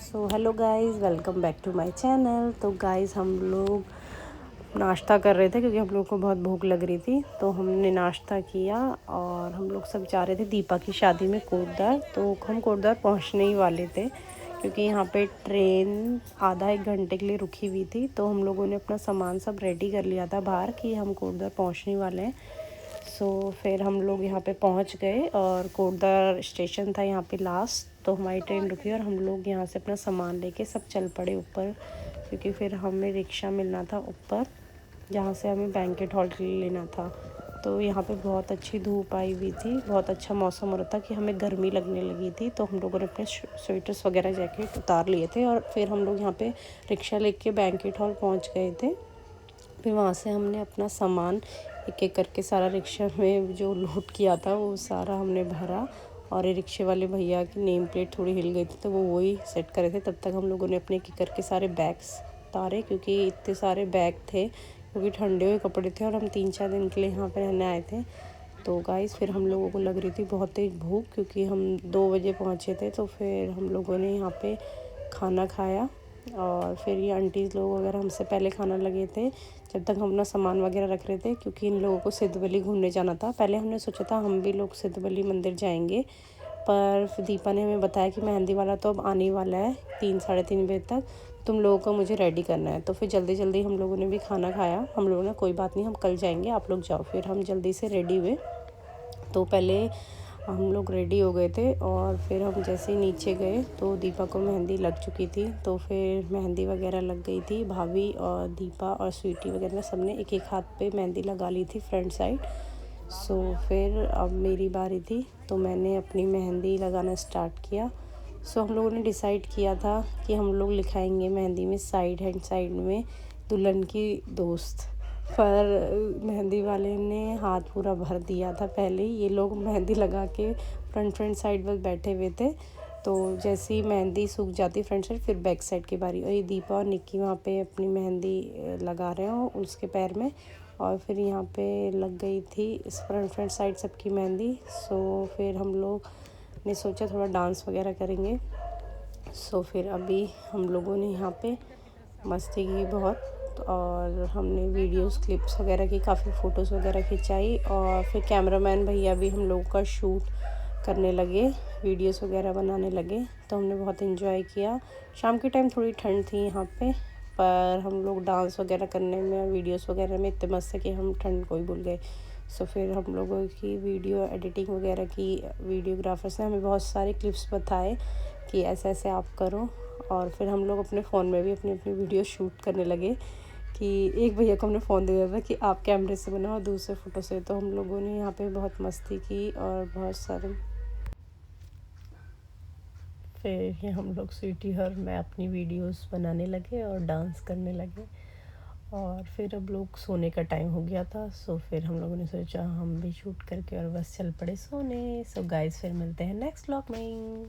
So hello guys, welcome back to my channel. तो guys हम लोग नाश्ता कर रहे थे क्योंकि हम लोग को बहुत भूख लग रही थी। तो हमने नाश्ता किया और हम लोग सब जा रहे थे दीपा की शादी में कोटद्वार। तो हम कोटद्वार पहुंचने ही वाले थे क्योंकि यहाँ पे ट्रेन आधा एक घंटे के लिए रुकी हुई थी। तो हम लोगों ने अपना सामान सब रेडी कर लिया था बाहर कि हम कोटद्वार पहुँचने वाले हैं। फिर हम लोग यहाँ पे पहुँच गए और कोटद्वार स्टेशन था यहाँ पे लास्ट। तो हमारी ट्रेन रुकी और हम लोग यहाँ से अपना सामान लेके सब चल पड़े ऊपर, क्योंकि फिर हमें रिक्शा मिलना था ऊपर जहाँ से हमें बैंकेट हॉल लेना था। तो यहाँ पे बहुत अच्छी धूप आई हुई थी, बहुत अच्छा मौसम हो रहा था कि हमें गर्मी लगने लगी थी। तो हम लोगों ने अपने स्वेटर्स वगैरह जैकेट उतार लिए थे और फिर हम लोग यहाँ पे रिक्शा लेके बैंकेट हॉल पहुँच गए थे। फिर वहाँ से हमने अपना सामान एक एक करके सारा रिक्शा में जो लोड किया था वो सारा हमने भरा। और ये रिक्शे वाले भैया की नेम प्लेट थोड़ी हिल गई थी तो वो वही सेट कर रहे थे। तब तक हम लोगों ने अपने एक एक करके सारे बैग्स उतारे, क्योंकि इतने सारे बैग थे, क्योंकि ठंडे हुए कपड़े थे और हम 3-4 दिन के लिए यहाँ पर रहने आए थे। तो गाइस फिर हम लोगों को लग रही थी बहुत तेज़ भूख, क्योंकि हम 2 बजे पहुँचे थे। तो फिर हम लोगों ने यहाँ पे खाना खाया और फिर ये आंटीज़ लोग वगैरह हमसे पहले खाना लगे थे जब तक हम अपना सामान वगैरह रख रहे थे, क्योंकि इन लोगों को सिद्धबली घूमने जाना था। पहले हमने सोचा था हम भी लोग सिद्धबली मंदिर जाएंगे, पर फिर दीपा ने हमें बताया कि मेहंदी वाला तो अब आने वाला है 3-3:30 बजे तक, तुम लोगों को मुझे रेडी करना है। तो फिर जल्दी जल्दी हम लोगों ने भी खाना खाया। हम लोगों ने कोई बात नहीं, हम कल जाएंगे, आप लोग जाओ। फिर हम जल्दी से रेडी हुए। तो पहले हम लोग रेडी हो गए थे और फिर हम जैसे ही नीचे गए तो दीपा को मेहंदी लग चुकी थी। तो फिर मेहंदी वगैरह लग गई थी। भाभी और दीपा और स्वीटी वगैरह सबने एक एक हाथ पे मेहंदी लगा ली थी फ्रंट साइड। फिर अब मेरी बारी थी तो मैंने अपनी मेहंदी लगाना स्टार्ट किया। हम लोगों ने डिसाइड किया था कि हम लोग लिखाएंगे मेहंदी में साइड हैंड साइड में दुल्हन की दोस्त। पर मेहंदी वाले ने हाथ पूरा भर दिया था पहले ही। ये लोग मेहंदी लगा के फ्रंट साइड बस बैठे हुए थे। तो जैसे ही मेहंदी सूख जाती फ्रंट साइड, फिर बैक साइड की बारी। और ये दीपा और निक्की वहाँ पे अपनी मेहंदी लगा रहे हो उसके पैर में, और फिर यहाँ पे लग गई थी इस फ्रंट साइड सबकी मेहंदी। फिर हम लोग ने सोचा थोड़ा डांस वगैरह करेंगे। फिर अभी हम लोगों ने यहाँ पे मस्ती की बहुत, और हमने वीडियोस क्लिप्स वगैरह की, काफ़ी फ़ोटोज़ वगैरह खिंचाई। और फिर कैमरामैन भैया भी हम लोगों का शूट करने लगे, वीडियोस वगैरह बनाने लगे। तो हमने बहुत एंजॉय किया। शाम के टाइम थोड़ी ठंड थी यहाँ पे, पर हम लोग डांस वगैरह करने में और वीडियोस वगैरह में इतने मस्त थे कि हम ठंड को ही भूल गए। फिर हम लोगों की वीडियो एडिटिंग वगैरह की, वीडियोग्राफर्स ने हमें बहुत सारे क्लिप्स बताए कि ऐसे ऐसे आप करो। और फिर हम लोग अपने फ़ोन में भी अपनी अपनी वीडियो शूट करने लगे कि एक भैया को हमने फ़ोन दे दिया था कि आप कैमरे से बनाओ और दूसरे फ़ोटो से। तो हम लोगों ने यहाँ पे बहुत मस्ती की और बहुत सारे फिर ही हम लोग स्वीटी और मैं अपनी वीडियोस बनाने लगे और डांस करने लगे। और फिर अब लोग सोने का टाइम हो गया था। फिर हम लोगों ने सोचा हम भी शूट करके और बस चल पड़े सोने। गाइस फिर मिलते हैं नेक्स्ट व्लॉग में।